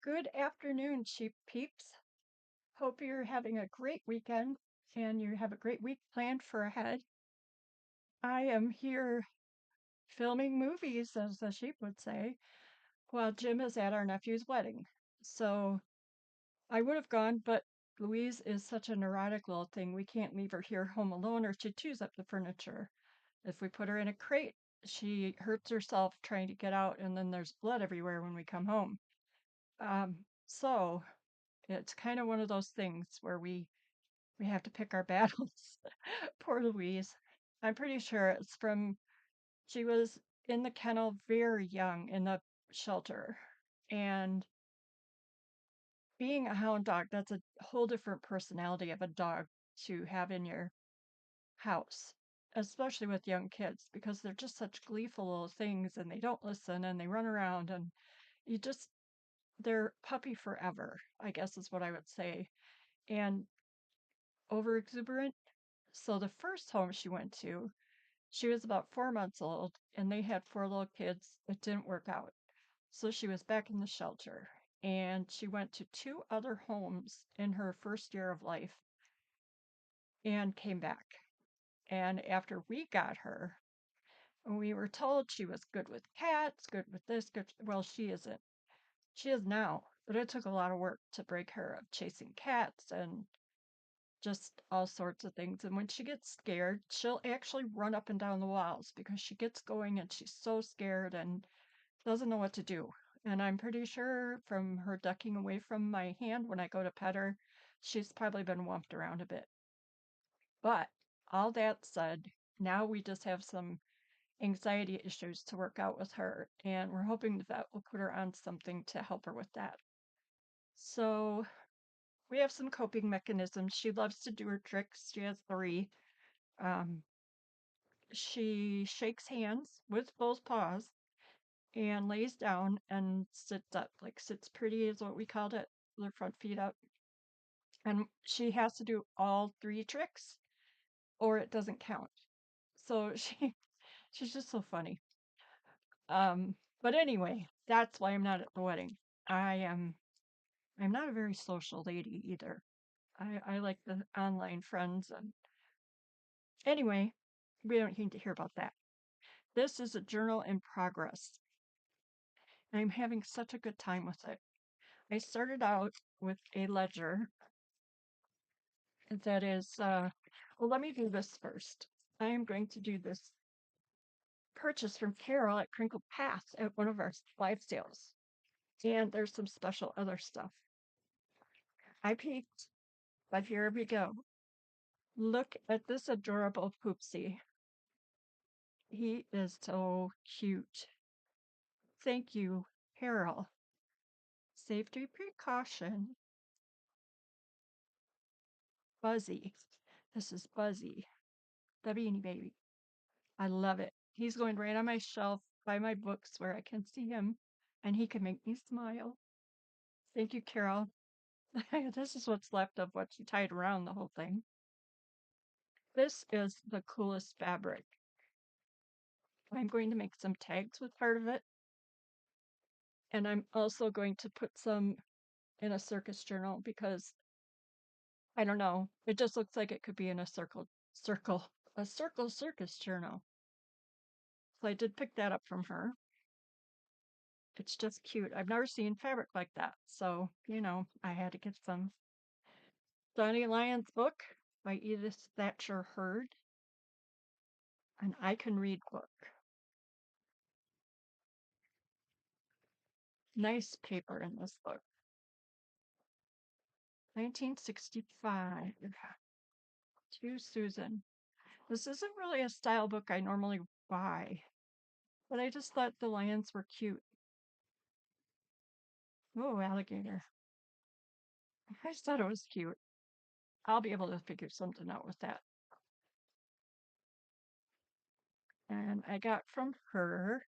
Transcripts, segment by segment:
Good afternoon, sheep peeps. Hope you're having a great weekend and you have a great week planned for ahead. I am here filming movies, as the sheep would say, while Jim is at our nephew's wedding. So I would have gone, but Louise is such a neurotic little thing. We can't leave her here home alone or she chews up the furniture. If we put her in a crate, she hurts herself trying to get out, and then there's blood everywhere when we come home. So it's kind of one of those things where we have to pick our battles. Poor Louise. I'm pretty sure it's from she was in the kennel very young in the shelter. And being a hound dog, that's a whole different personality of a dog to have in your house, especially with young kids, because they're just such gleeful little things and they don't listen and they run around and you just, they're puppy forever, I guess is what I would say. And over exuberant. So the first home she went to, she was about 4 months old and they had four little kids. It didn't work out. So she was back in the shelter and she went to two other homes in her first year of life and came back. And after we got her, we were told she was good with cats, good with this, good. Well, she isn't. She is now, but it took a lot of work to break her of chasing cats and just all sorts of things. And when she gets scared, she'll actually run up and down the walls because she gets going and she's so scared and doesn't know what to do. And I'm pretty sure from her ducking away from my hand when I go to pet her, she's probably been wumped around a bit. But all that said, now we just have some anxiety issues to work out with her, and we're hoping the vet will put her on something to help her with that. So we have some coping mechanisms. She loves to do her tricks. She has three. Um, she shakes hands with both paws and lays down and sits up, like sits pretty is what we called it, with her front feet up. And she has to do all three tricks or it doesn't count. So she's just so funny. But anyway, that's why I'm not at the wedding. I'm not a very social lady either. I like the online friends and anyway, we don't need to hear about that. This is a journal in progress. I'm having such a good time with it. I started out with a ledger that is, well, let me do this first. I am going to do this purchase from Carol at Crinkle Path at one of our live sales. And there's some special other stuff. I peeked, but here we go. Look at this adorable poopsie. He is so cute. Thank you, Carol. Safety precaution. Buzzy. This is Buzzy, the beanie baby. I love it. He's going right on my shelf by my books where I can see him and he can make me smile. Thank you, Carol. This is what's left of what she tied around the whole thing. This is the coolest fabric. I'm going to make some tags with part of it. And I'm also going to put some in a circus journal because I don't know. It just looks like it could be in a circle circus journal. So I did pick that up from her. It's just cute. I've never seen fabric like that. So, I had to get some. Johnny Lyon's book by Edith Thatcher Hurd, an I Can Read book. Nice paper in this book. 1965. To Susan. This isn't really a style book I normally buy, but I just thought the lions were cute. Oh, alligator. I just thought it was cute. I'll be able to figure something out with that. And I got from her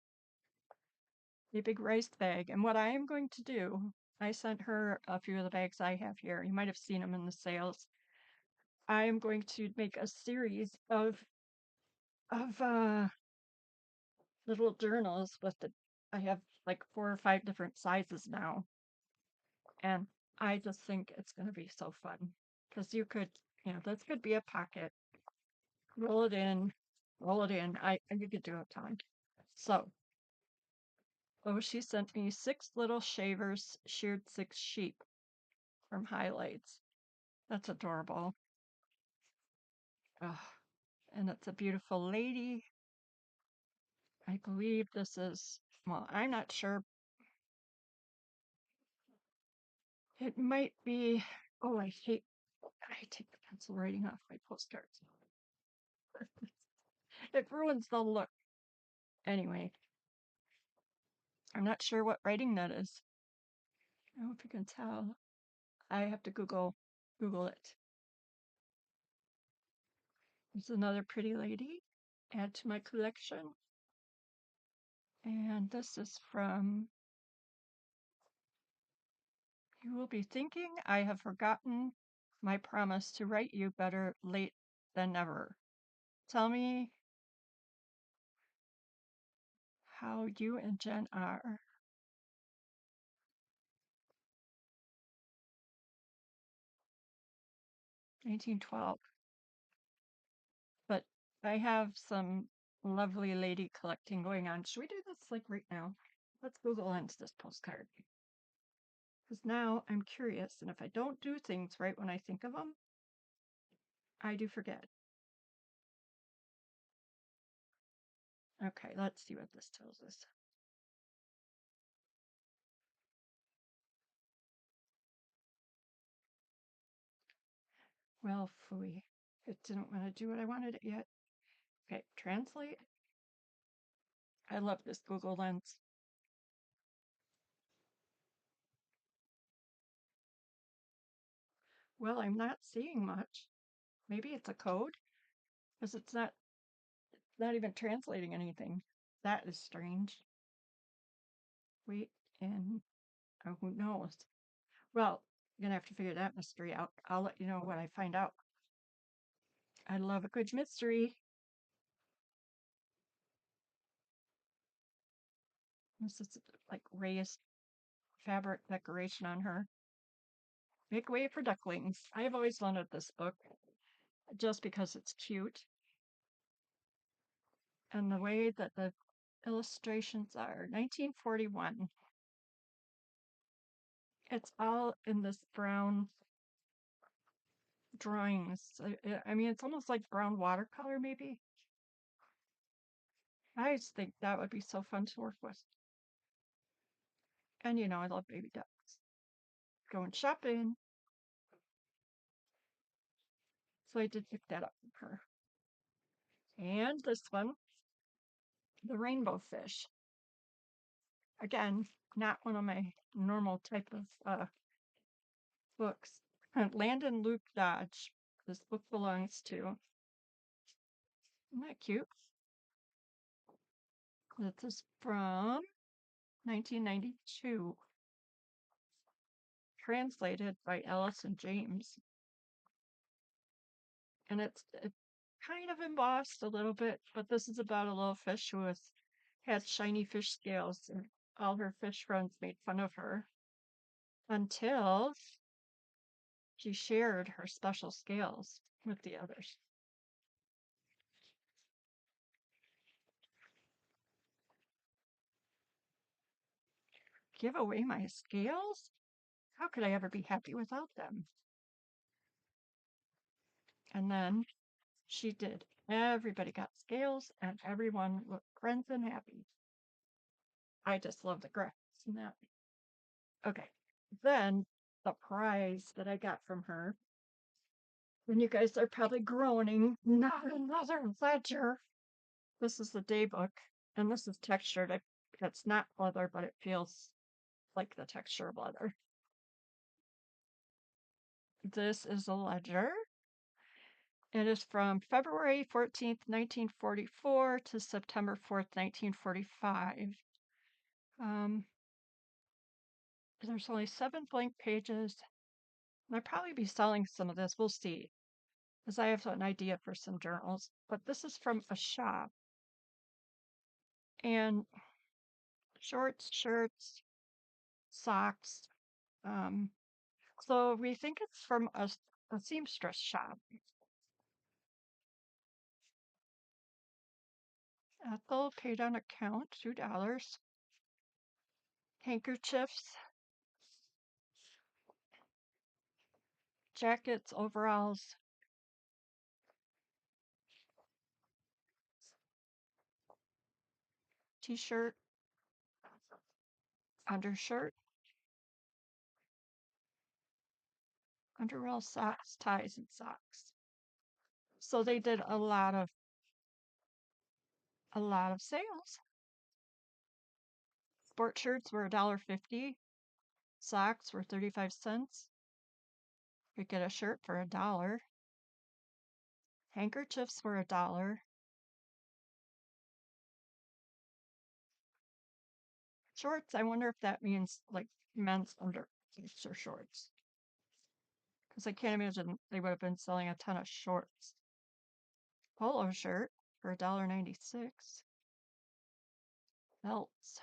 a big rice bag. And what I am going to do, I sent her a few of the bags I have here. You might have seen them in the sales. I am going to make a series of little journals with the I have like 4 or 5 different sizes now. And I just think it's going to be so fun because you could, this could be a pocket. Roll it in, roll it in. You could do a ton. So, oh, she sent me 6 little shavers, sheared 6 sheep from highlights. That's adorable. Oh, and it's a beautiful lady. I believe this is, well, I'm not sure. It might be, oh, I take the pencil writing off my postcards. It ruins the look. Anyway, I'm not sure what writing that is. I don't know if you can tell. I have to Google it. There's another pretty lady. Add to my collection. And this is from, you will be thinking I have forgotten my promise to write you better late than never. Tell me how you and Jen are. 1912. But I have some lovely lady collecting going on. Should we do this like right now? Let's Google Lens this postcard. Because now I'm curious, and if I don't do things right when I think of them, I do forget. Okay, let's see what this tells us. Well, phooey. It didn't want to do what I wanted it yet. Okay, translate. I love this Google Lens. Well, I'm not seeing much. Maybe it's a code, because it's not even translating anything. That is strange. Wait, and oh, who knows? Well, you're gonna have to figure that mystery out. I'll let you know what I find out. I love a good mystery. This is like raised fabric decoration on her. Make way for ducklings. I have always wanted this book just because it's cute. And the way that the illustrations are 1941. It's all in this brown drawings. I mean, it's almost like brown watercolor, maybe. I just think that would be so fun to work with. And I love baby ducks. Going shopping. So I did pick that up for her. And this one, the rainbow fish. Again, not one of my normal type of books. Landon Luke Dodge. This book belongs to. Isn't that cute? This is from 1992. Translated by Allison James. And it's kind of embossed a little bit, but this is about a little fish who has shiny fish scales, and all her fish friends made fun of her until she shared her special scales with the others. Give away my scales? How could I ever be happy without them? And then she did. Everybody got scales, and everyone looked friends and happy. I just love the graphics in that. Okay, then the prize that I got from her. And you guys are probably groaning, not another ledger. This is the day book, and this is textured. It's not leather, but it feels like the texture of leather. This is a ledger. It is from February 14th, 1944 to September 4th, 1945. There's only 7 blank pages. I'll probably be selling some of this. We'll see, because I have an idea for some journals. But this is from a shop. And shorts, shirts, socks, Um, so we think it's from a seamstress shop. Ethel paid on account, $2. Handkerchiefs, jackets, overalls, t-shirt, undershirt, underwear, socks, ties, and socks. So they did a lot of sales. Sport shirts were $1.50. Socks were 35 cents. You could get a shirt for $1. Handkerchiefs were $1. Shorts, I wonder if that means like men's undershirts or shorts. Because I can't imagine they would have been selling a ton of shorts. Polo shirt for $1.96. Belts.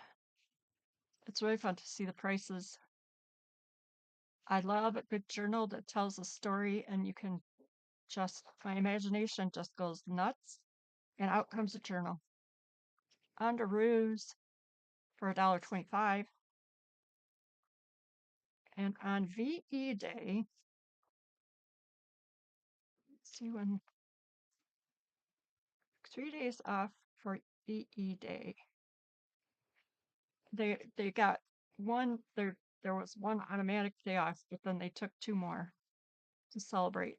It's really fun to see the prices. I love a good journal that tells a story and you can my imagination just goes nuts and out comes a journal. Underoos for $1.25. And on VE Day, let's see when 3 days off for VE Day. They got one there was one automatic day off, but then they took two more to celebrate.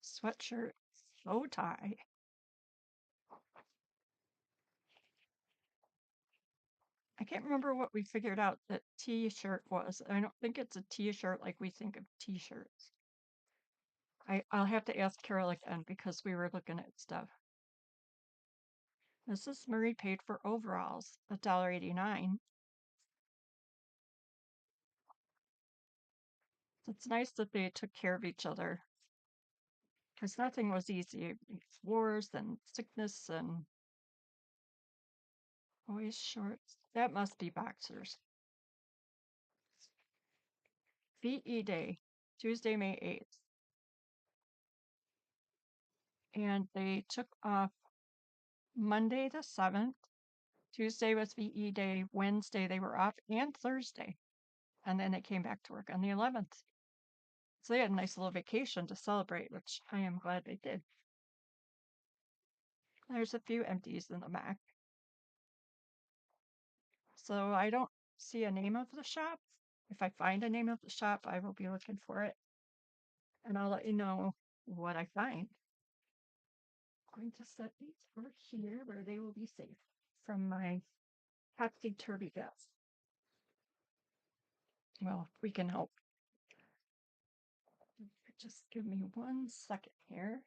Sweatshirt, bow tie. I can't remember what we figured out that t-shirt was. I don't think it's a t-shirt like we think of t-shirts. I'll have to ask Carol again because we were looking at stuff. Mrs. Murray paid for overalls, $1.89. It's nice that they took care of each other because nothing was easy. Wars and sickness and boys' shorts. That must be boxers. VE Day, Tuesday, May 8th. And they took off Monday the 7th. Tuesday was VE Day. Wednesday they were off and Thursday. And then they came back to work on the 11th. So they had a nice little vacation to celebrate, which I am glad they did. There's a few empties in the back. So I don't see a name of the shop. If I find a name of the shop, I will be looking for it. And I'll let you know what I find. I'm going to set these over here where they will be safe from my topsy-turvy desk. Well, if we can help. Just give me 1 second here.